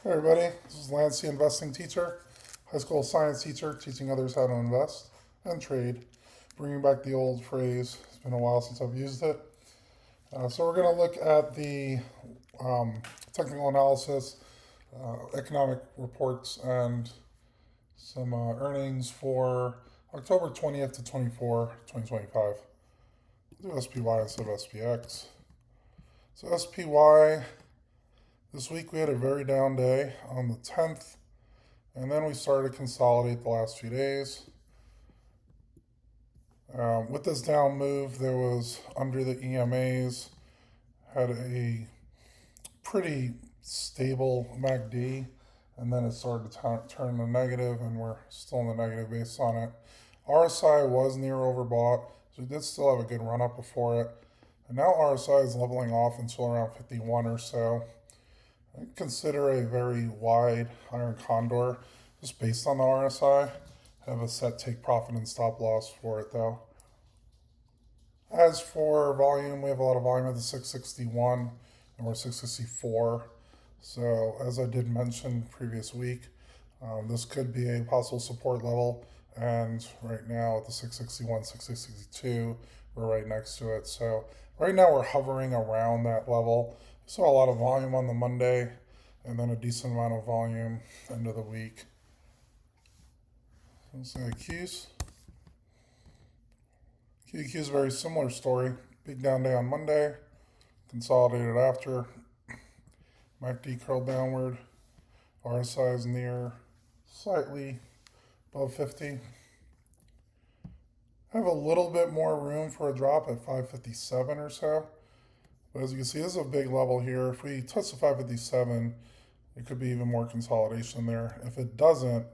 Hey everybody, this is Lance, the investing teacher, high school science teacher, teaching others how to invest and trade, bringing back the old phrase. It's been a while since I've used it. So we're going to look at the technical analysis, economic reports, and some earnings for October 20th to 24, 2025. We'll do SPY instead of SPX. So SPY, this week we had a very down day on the 10th, and then we started to consolidate the last few days. With this down move, there was under the EMAs, had a pretty stable MACD, and then it started to turn to negative, and we're still in the negative based on it. RSI was near overbought, so we did still have a good run up before it. And now RSI is leveling off until around 51 or so. I consider a very wide iron condor just based on the RSI. Have a set take profit and stop loss for it though. As for volume, we have a lot of volume at the 661 and we're 664. So as I did mention previous week, this could be a possible support level. And right now at the 661, 662, we're right next to it. So right now we're hovering around that level. Saw a lot of volume on the Monday and then a decent amount of volume end of the week. Let's say Qs. QQQ is a very similar story. Big down day on Monday, consolidated after. MACD curled downward. RSI is near slightly above 50. I have a little bit more room for a drop at 557 or so. But as you can see, this is a big level here. If we touch the 557, it could be even more consolidation there. If it doesn't,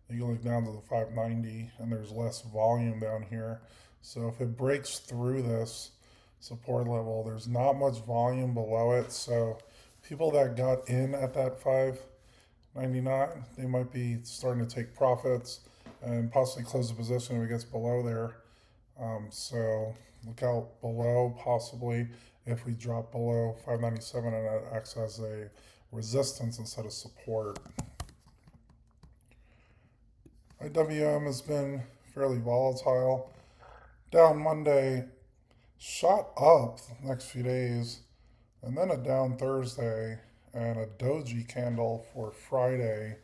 you can look down to the 590 and there's less volume down here. So if it breaks through this support level, there's not much volume below it. So people that got in at that 599, they might be starting to take profits and possibly close the position if it gets below there. So look out below possibly if we drop below 597 and that acts as a resistance instead of support. IWM has been fairly volatile. Down Monday, shot up the next few days, and then a down Thursday and a doji candle for Friday.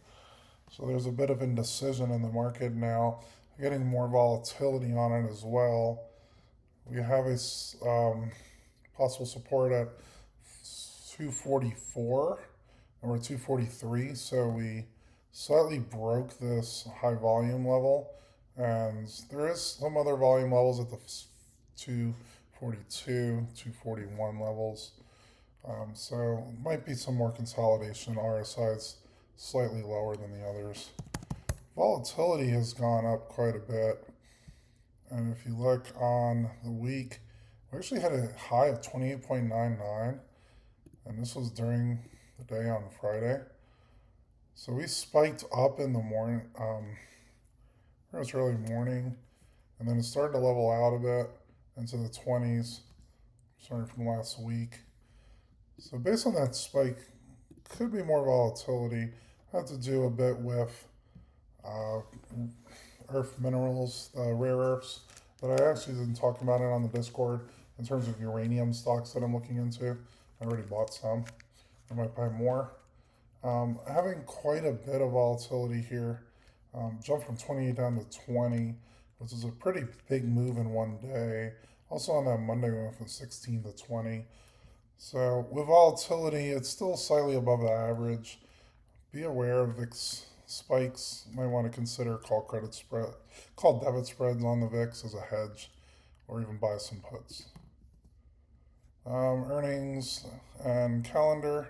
So there's a bit of indecision in the market now, getting more volatility on it as well. We have a possible support at 244 and we're 243, so we slightly broke this high volume level, and there is some other volume levels at the 242, 241 levels. So might be some more consolidation. RSI is slightly lower than the others. Volatility has gone up quite a bit, and if you look on the week, we actually had a high of 28.99, and this was during the day on Friday. So we spiked up in the morning, it was early morning, and then it started to level out a bit into the 20s, starting from last week. So based on that spike, could be more volatility. Have to do a bit with earth minerals, rare earths, but I actually didn't talk about it on the Discord in terms of uranium stocks that I'm looking into. I already bought some. I might buy more. Having quite a bit of volatility here. Jumped from 28 down to 20, which is a pretty big move in one day. Also on that Monday, we went from 16 to 20. So with volatility, it's still slightly above the average. Be aware of VIX spikes. You might want to consider call debit spreads on the VIX as a hedge, or even buy some puts. Earnings and calendar.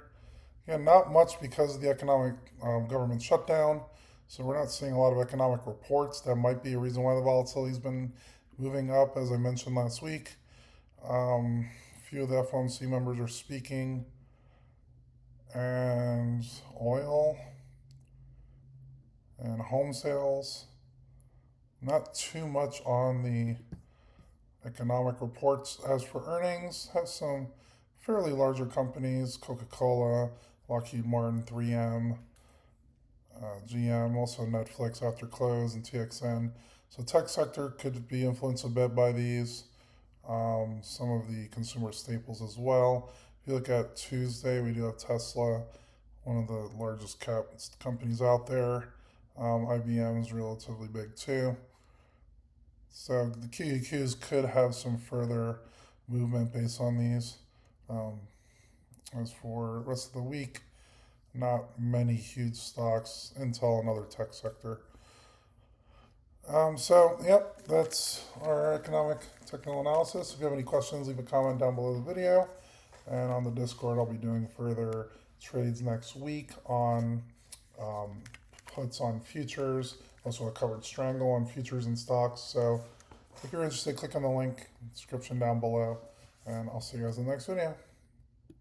Again, not much because of the economic government shutdown. So we're not seeing a lot of economic reports. That might be a reason why the volatility's been moving up, as I mentioned last week. A few of the FOMC members are speaking. And oil and home sales. Not too much on the economic reports. As for earnings, have some fairly larger companies, Coca-Cola Lockheed Martin, 3M, GM, also Netflix after close, and TXN. So tech sector could be influenced a bit by these. Some of the consumer staples as well. If you look at Tuesday, we do have Tesla, one of the largest cap companies out there. IBM is relatively big too. So the QQQs could have some further movement based on these. As for the rest of the week, not many huge stocks. Intel, another tech sector. Yep, that's our economic technical analysis. If you have any questions, leave a comment down below the video. And on the Discord, I'll be doing further trades next week on puts on futures, also a covered strangle on futures and stocks. So if you're interested, click on the link in the description down below, and I'll see you guys in the next video.